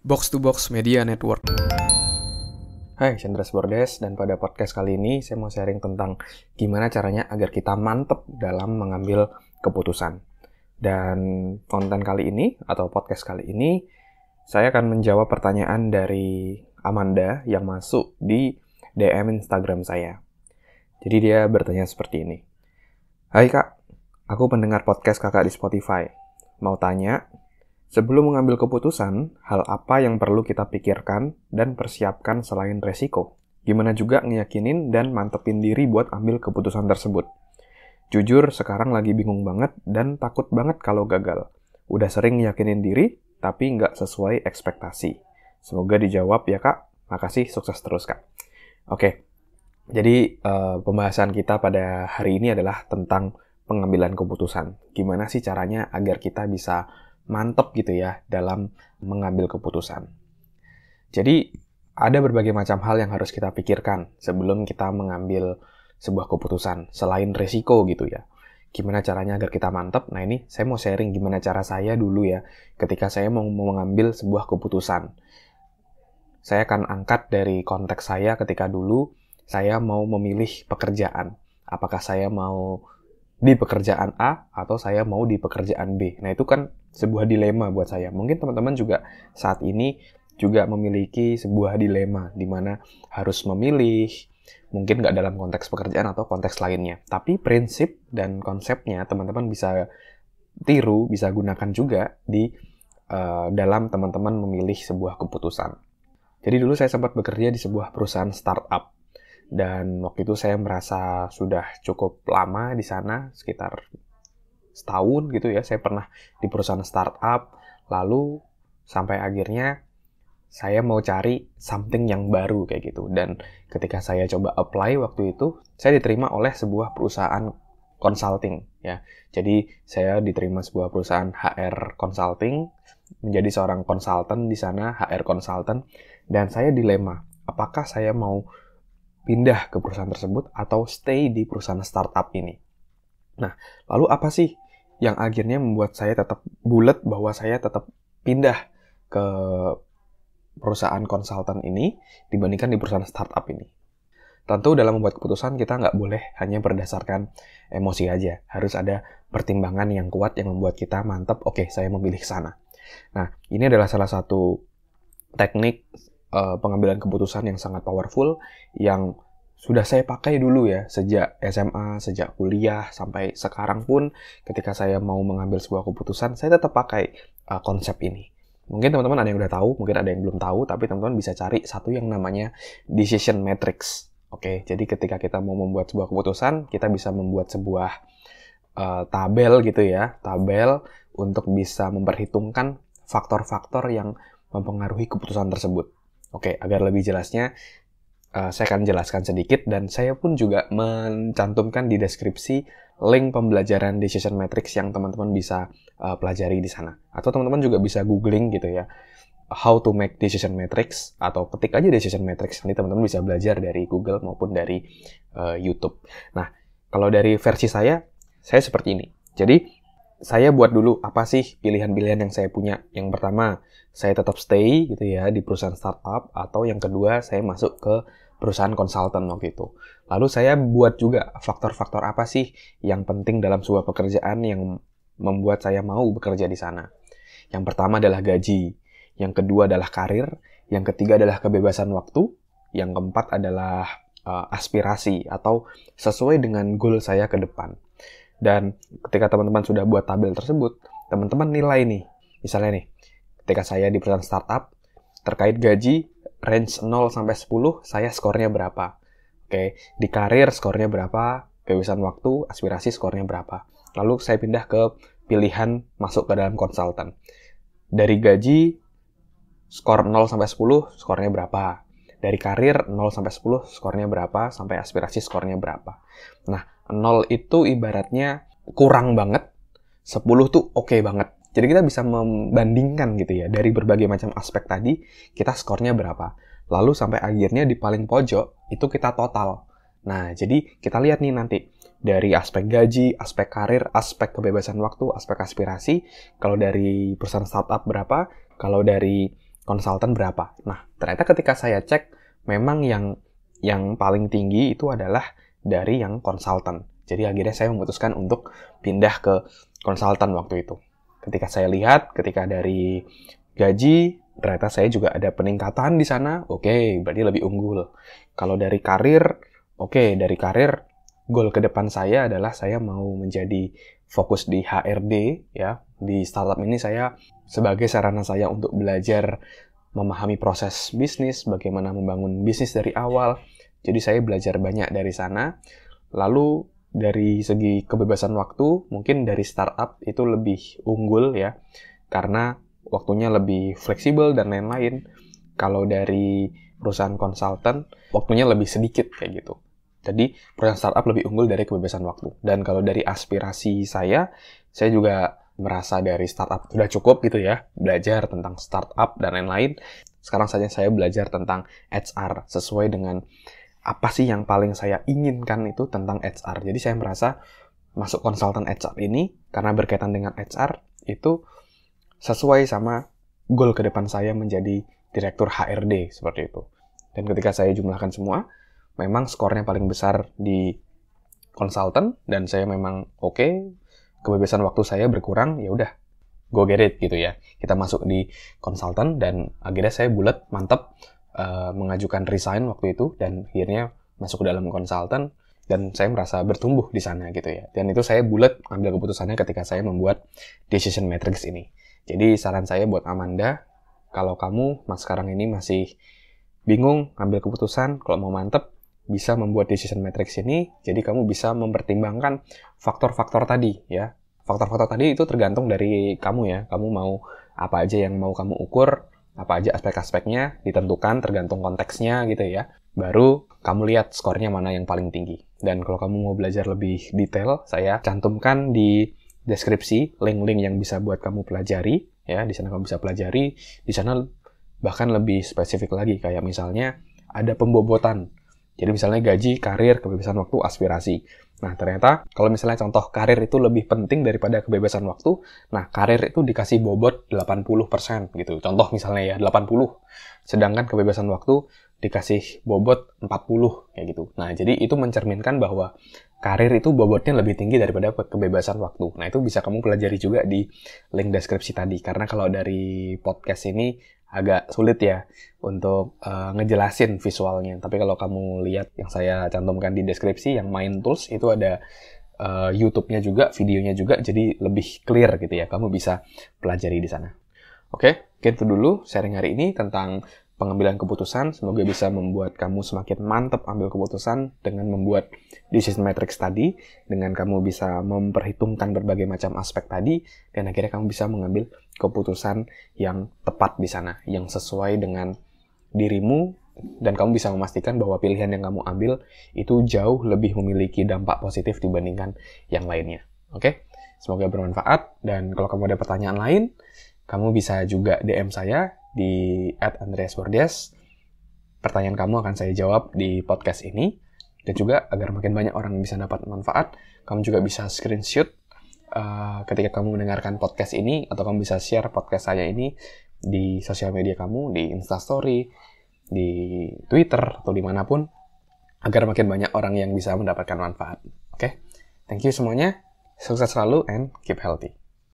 Box to Box Media Network. Hai, Chandras Bordes, dan pada podcast kali ini saya mau sharing tentang gimana caranya agar kita mantep dalam mengambil keputusan. Dan konten kali ini, atau podcast kali ini, saya akan menjawab pertanyaan dari Amanda yang masuk di DM Instagram saya. Jadi dia bertanya seperti ini. Hai Kak, aku pendengar podcast Kakak di Spotify. Mau tanya, sebelum mengambil keputusan, hal apa yang perlu kita pikirkan dan persiapkan selain resiko? Gimana juga ngeyakinin dan mantepin diri buat ambil keputusan tersebut? Jujur, sekarang lagi bingung banget dan takut banget kalau gagal. Udah sering ngeyakinin diri, tapi nggak sesuai ekspektasi. Semoga dijawab ya Kak. Makasih, sukses terus Kak. Oke, jadi pembahasan kita pada hari ini adalah tentang pengambilan keputusan. Gimana sih caranya agar kita bisa mantep gitu ya dalam mengambil keputusan. Jadi ada berbagai macam hal yang harus kita pikirkan sebelum kita mengambil sebuah keputusan selain resiko gitu ya. Gimana caranya agar kita mantep? Nah ini saya mau sharing gimana cara saya dulu ya ketika saya mau mengambil sebuah keputusan. Saya akan angkat dari konteks saya ketika dulu saya mau memilih pekerjaan. Apakah saya mau di pekerjaan A atau saya mau di pekerjaan B. Nah, itu kan sebuah dilema buat saya. Mungkin teman-teman juga saat ini juga memiliki sebuah dilema di mana harus memilih, mungkin nggak dalam konteks pekerjaan atau konteks lainnya. Tapi prinsip dan konsepnya teman-teman bisa tiru, bisa gunakan juga di dalam teman-teman memilih sebuah keputusan. Jadi dulu saya sempat bekerja di sebuah perusahaan startup. Dan waktu itu saya merasa sudah cukup lama di sana, sekitar setahun gitu ya. Saya pernah di perusahaan startup, lalu sampai akhirnya saya mau cari something yang baru kayak gitu. Dan ketika saya coba apply waktu itu, saya diterima oleh sebuah perusahaan consulting ya. Jadi saya diterima sebuah perusahaan HR consulting, menjadi seorang konsultan di sana, HR consultant, dan saya dilema, apakah saya mau pindah ke perusahaan tersebut atau stay di perusahaan startup ini. Nah, lalu apa sih yang akhirnya membuat saya tetap bulat bahwa saya tetap pindah ke perusahaan konsultan ini dibandingkan di perusahaan startup ini? Tentu dalam membuat keputusan kita nggak boleh hanya berdasarkan emosi aja. Harus ada pertimbangan yang kuat yang membuat kita mantap, oke, saya memilih sana. Nah, ini adalah salah satu teknik pengambilan keputusan yang sangat powerful yang sudah saya pakai dulu ya sejak SMA, sejak kuliah sampai sekarang pun ketika saya mau mengambil sebuah keputusan saya tetap pakai konsep ini. Mungkin teman-teman ada yang udah tahu, mungkin ada yang belum tahu, tapi teman-teman bisa cari satu yang namanya decision matrix. Oke, jadi ketika kita mau membuat sebuah keputusan, kita bisa membuat sebuah tabel gitu ya, tabel untuk bisa memperhitungkan faktor-faktor yang mempengaruhi keputusan tersebut. Oke, agar lebih jelasnya, saya akan jelaskan sedikit dan saya pun juga mencantumkan di deskripsi link pembelajaran decision matrix yang teman-teman bisa pelajari di sana. Atau teman-teman juga bisa googling gitu ya, how to make decision matrix, atau ketik aja decision matrix, nanti teman-teman bisa belajar dari Google maupun dari YouTube. Nah, kalau dari versi saya seperti ini. Jadi, saya buat dulu apa sih pilihan-pilihan yang saya punya. Yang pertama, saya tetap stay gitu ya di perusahaan startup, atau yang kedua saya masuk ke perusahaan konsultan waktu itu. Lalu saya buat juga faktor-faktor apa sih yang penting dalam sebuah pekerjaan yang membuat saya mau bekerja di sana. Yang pertama adalah gaji, yang kedua adalah karir, yang ketiga adalah kebebasan waktu, yang keempat adalah aspirasi atau sesuai dengan goal saya ke depan. Dan ketika teman-teman sudah buat tabel tersebut, teman-teman nilai nih. Misalnya nih, ketika saya di perusahaan startup, terkait gaji, range 0 sampai 10, saya skornya berapa? Oke, di karir skornya berapa? Kebebasan waktu, aspirasi skornya berapa? Lalu saya pindah ke pilihan masuk ke dalam konsultan. Dari gaji, skor 0 sampai 10, skornya berapa? Dari karir, 0 sampai 10, skornya berapa? Sampai aspirasi skornya berapa? Nah, 0 itu ibaratnya kurang banget, 10 tuh oke banget. Jadi kita bisa membandingkan gitu ya, dari berbagai macam aspek tadi, kita skornya berapa. Lalu sampai akhirnya di paling pojok, itu kita total. Nah, jadi kita lihat nih nanti, dari aspek gaji, aspek karir, aspek kebebasan waktu, aspek aspirasi, kalau dari perusahaan startup berapa, kalau dari konsultan berapa. Nah, ternyata ketika saya cek, memang yang paling tinggi itu adalah dari yang konsultan. Jadi akhirnya saya memutuskan untuk pindah ke konsultan waktu itu. Ketika saya lihat, ketika dari gaji, ternyata saya juga ada peningkatan di sana. Oke, berarti lebih unggul. Kalau dari karir, dari karir, goal ke depan saya adalah saya mau menjadi fokus di HRD, ya. Di startup ini saya sebagai sarana saya untuk belajar memahami proses bisnis, bagaimana membangun bisnis dari awal. Jadi saya belajar banyak dari sana. Lalu dari segi kebebasan waktu, mungkin dari startup itu lebih unggul ya, karena waktunya lebih fleksibel dan lain-lain. Kalau dari perusahaan konsultan, waktunya lebih sedikit kayak gitu. Jadi perusahaan startup lebih unggul dari kebebasan waktu. Dan kalau dari aspirasi saya juga merasa dari startup sudah cukup gitu ya, belajar tentang startup dan lain-lain. Sekarang saja saya belajar tentang HR sesuai dengan apa sih yang paling saya inginkan itu tentang HR. Jadi saya merasa masuk konsultan HR ini karena berkaitan dengan HR itu sesuai sama goal ke depan saya menjadi direktur HRD seperti itu. Dan ketika saya jumlahkan semua, memang skornya paling besar di konsultan dan saya memang kebebasan waktu saya berkurang, ya udah go get it gitu ya. Kita masuk di konsultan dan akhirnya saya bulat, mantap mengajukan resign waktu itu dan akhirnya masuk ke dalam konsultan dan saya merasa bertumbuh di sana gitu ya. Dan itu saya bulat ambil keputusannya ketika saya membuat decision matrix ini. Jadi saran saya buat Amanda, kalau kamu sekarang ini masih bingung ambil keputusan, kalau mau mantep bisa membuat decision matrix ini, jadi kamu bisa mempertimbangkan faktor-faktor tadi ya. Faktor-faktor tadi itu tergantung dari kamu ya. Kamu mau apa aja yang mau kamu ukur, apa aja aspek-aspeknya, ditentukan tergantung konteksnya gitu ya. Baru kamu lihat skornya mana yang paling tinggi. Dan kalau kamu mau belajar lebih detail, saya cantumkan di deskripsi link-link yang bisa buat kamu pelajari. Ya, di sana kamu bisa pelajari. Di sana bahkan lebih spesifik lagi, kayak misalnya ada pembobotan. Jadi misalnya gaji, karir, kebebasan waktu, aspirasi. Nah, ternyata kalau misalnya contoh karir itu lebih penting daripada kebebasan waktu, nah karir itu dikasih bobot 80% gitu. Contoh misalnya ya, 80. Sedangkan kebebasan waktu dikasih bobot 40 kayak gitu. Nah, jadi itu mencerminkan bahwa karir itu bobotnya lebih tinggi daripada kebebasan waktu. Nah, itu bisa kamu pelajari juga di link deskripsi tadi. Karena kalau dari podcast ini agak sulit ya untuk ngejelasin visualnya. Tapi kalau kamu lihat yang saya cantumkan di deskripsi, yang main tools itu ada YouTube-nya juga, videonya juga, jadi lebih clear gitu ya. Kamu bisa pelajari di sana. Oke, mungkin itu dulu sharing hari ini tentang pengambilan keputusan. Semoga bisa membuat kamu semakin mantap ambil keputusan dengan membuat decision matrix tadi, dengan kamu bisa memperhitungkan berbagai macam aspek tadi, dan akhirnya kamu bisa mengambil keputusan yang tepat di sana, yang sesuai dengan dirimu, dan kamu bisa memastikan bahwa pilihan yang kamu ambil itu jauh lebih memiliki dampak positif dibandingkan yang lainnya. Oke? Semoga bermanfaat, dan kalau kamu ada pertanyaan lain, kamu bisa juga DM saya di @andreasbordes. Pertanyaan kamu akan saya jawab di podcast ini. Dan juga agar makin banyak orang yang bisa dapat manfaat, kamu juga bisa screenshot ketika kamu mendengarkan podcast ini, atau kamu bisa share podcast saya ini di sosial media kamu, di Instastory, di Twitter, atau dimanapun, agar makin banyak orang yang bisa mendapatkan manfaat. Oke? Thank you semuanya. Sukses selalu and keep healthy.